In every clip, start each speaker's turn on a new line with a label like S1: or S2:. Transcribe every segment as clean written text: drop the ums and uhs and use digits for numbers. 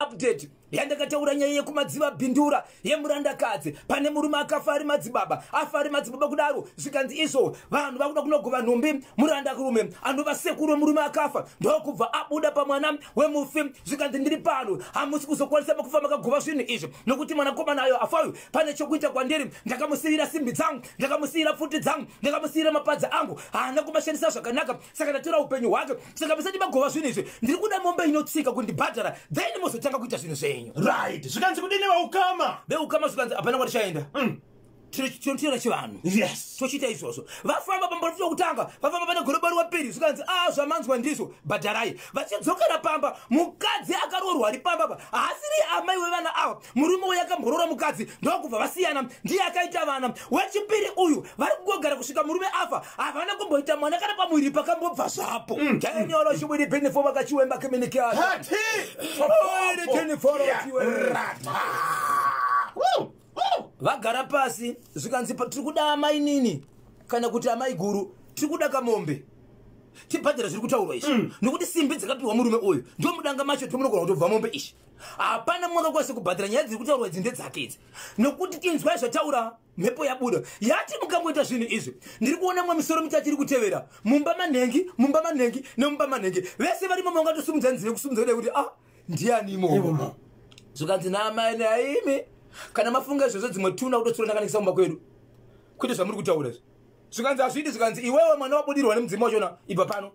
S1: update yandakataura nyaya yekumadziva bhindura yemurandakadzi pane murume akafa ari madzibaba afa ari madzibaba kudaro zvikanzi izvo vanhu vakuda kunogova nhumbi murandarume anova sekuru murume akafa ndokubva abuda pamwana wemufi zvikanzi ndiri pano hamusi kuzokwanisa makufa makagova zvinhu izvi nokuti mwanakomana ayo afayo pane chokuita kwandiri ndakamusiyira simbi dzangu ndakamusiyira futi dzangu ndakamusiyira mapadza angu haana kumashandisa zvakanaka saka ndatora upenyu hwake saka musati magova zvinhu izvi ndiri kuda mombe inotsika kundibhadhara then muzotanga kuita zvinhu zvenyu.
S2: Right. Zvikanzi kudini vaukama.
S1: Veukama zvikanzi hapana kwatichaenda. Tinotiona chivanhu.
S2: Yes.
S1: Tochita izvozvo. Vafamba pamberi pekutanga, vafamba pane gorobari wapiri, zvikanzi zvamanzwa ndizvo bhadharai. Vachidzokera pamba, mukadzi akaroorwa ari pamba pa. Asiri amai wevana ava. Murume uyu akamborora mukadzi, ndokubva vasiyana, ndiye akaita vana. Wechipiri uyu vari kugogara kusvika murume afa. Havana kumboita mwana kana pamuviri pakambobva zvapo. Chainyoro chibudi benefo vakachiwemba communication.
S2: Hati.
S1: Vagara pasi zvikanzi tiri kuda amai nini kana kuti amai guru tiri kuda kamombe tibhadhara zviri kutaurwa izvi nokuti simbi dzakapiwa murume uyu ndio mudanga macho tomunogona kutobva mombe izvi hapana mumwe akakwanisa kubhadhara nyaya dziri kutaurwa idzi ndedzake idzi nokuti tinzwa zvataura mhepo yabuda yati mukangoita zvinhu izvi ndiri kuona mwe misoro mitatu iri kutevera mumba manhengi nemumba manhengi vese varimo mangatosumudza nzira kusumudza kudai kuti ndiani imomo zvikanzi naamai naimi kana mafunga izvozvo dzimwe tuna kutotsura ndakanekisa mumba kwedu kwete zvamuri kutaura izvi zvikanzi hazvidi zvikanzi iwewe mwana wabudirwa nemudzimai wachona ibva pano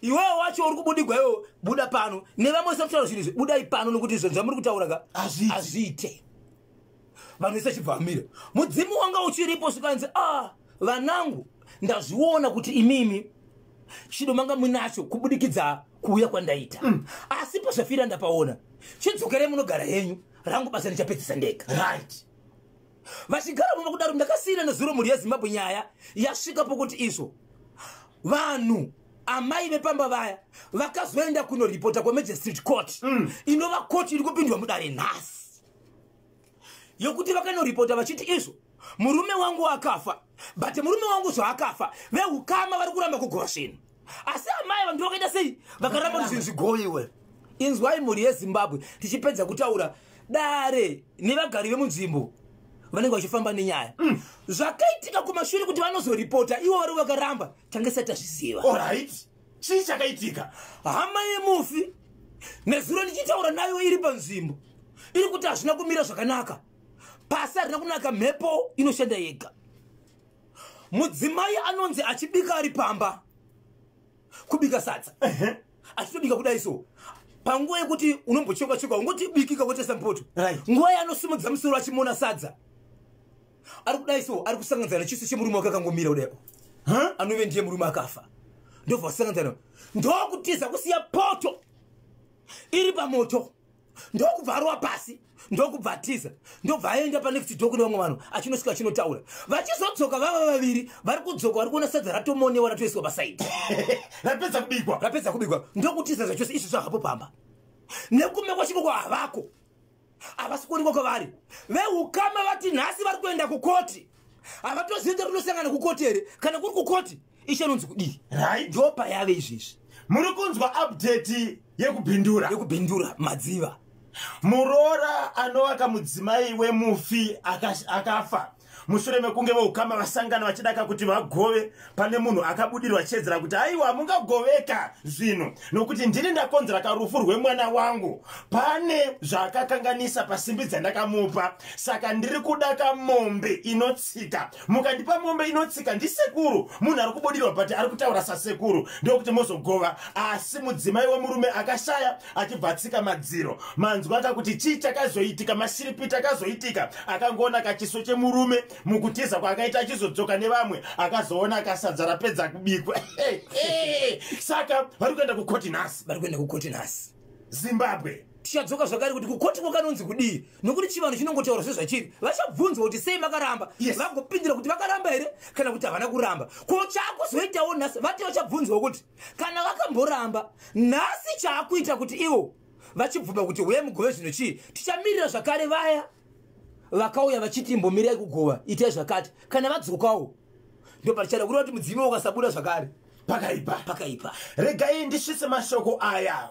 S1: iwewe wacho uri kubudigwa iwewe buda pano nevamwe vese kutaura zvinhu izvi budai pano nokuti izvo zvamuri kutaura ka hazviite vanhu vese achibva vamira mudzimu wanga uchiripo zvikanzi vanangu ndazviona kuti imimi chido manga munacho kubudikidza kuuya kwandaita asi pazvafira ndapaona chidzokerei munogara henyu rangu basa richapedzisa ndega
S2: right
S1: vachigara muma kudaro ndakasiyira nezuro mhuri yezimbabwe nyaya yasvika pokuti izvo vanhu amai vepamba vaya vakazoenda kunoripota kwamagistrate court inova koti iri kupindwa mudare nhasi yokuti vakanoripota vachiti izvo murume wangu akafa but murume wangu zvaakafa veukama vari kuramba kugova zvinhu asi amai vanhu vakaita sei vakaramba kuti zvinhu zvigoviwe inzwai mhuri yezimbabwe tichipedza kutaura dare nevagari vemunzvimbo vanenge vachifamba nenyaya zvakaitika kumashure kuti vanozoripota ivo vari vakaramba tange sati tazviziva
S2: alright chii chakaitika
S1: hama yemufi nezuro ndichitaura nayo iri panzvimbo iri kuti hazvina kumira zvakanaka pasi harina kunaka mhepo inoshanda yega mudzimai anonzi achibika ari pamba kubika sadza achitobika kudai so panguva yekuti unombochoka ungoti bikika kwete mpoto nguva yanosumudza musoro achimona sadza ari kudai so ari kusanganzana chiso chemurume wakakangomira kudaipo anove ndiye murume akafa ndobva vasanganzana ndokutiza kusiya poto iri pamoto ndokubva arova pasi ndokubva atiza ndobva aenda panext door kune vamwe vanhu achinosvika achinotaura vachizodzoka vava vaviri vari kudzoka vari kuona sadza ratomonewa ratoiswa pasaidi rapedza kubikwa ndokutiza zvachose izvi zvahapo pamba nekume kwachikoko havako havasi kuonekwa kwavari veukama vati nhasi vari kuenda kukoti havatoziita rinosangana kukoti here kana kuri kukoti ichanonzi kudii ndopa yave izvizvi
S2: muri kunzwa update
S1: yekubhindura madziva
S2: murora anovaka mudzimai wemufi akafa mushure mekunge veukama vasangana vachidaka kuti vagove pane munhu akabudirwa chiedzera kuti aiwa mungagoveka zvinhu nokuti ndini ndakonzera karufu rwemwana wangu pane zvakakanganisa pasimbi dzandakamupa saka ndiri kuda kamombe inotsika mukandipa mombe inotsika ndisekuru munhu ari kubudirwa but ari kutaura sasekuru ndokuti mozogova asi mudzimai wemurume akashaya achibva atsika madziro manzwa akakuti chii chakazoitika mashiripiti akazoitika akangoona kachiso chemurume mukutiza kwaakaita achizodzoka nevamwe akazoona akasadza rapedza kubikwa saka vari kuenda kukoti nhasi Zimbabwe
S1: tichadzoka zvakare kuti kukoti kwakanonzi kudii nokuti chivanhu chinongotaura sezvachiri vachabvunzwa kuti sei makaramba vagopindira kuti vakaramba here kana kuti havana kuramba ko chaakuzoitawo nhasi vati vachabvunzwa kuti kana vakamboramba nhasi chaakuita kuti ivo vachibvuma kuti uye mugove zvino chii tichamirira zvakare vaya vakauya vachiti mbomirai kugova itai zvakati kana vadzokawo ndo pachada kureva kuti mudzimai ukasabuda zvakare
S2: pakaipa regai ndisvitse mashoko aya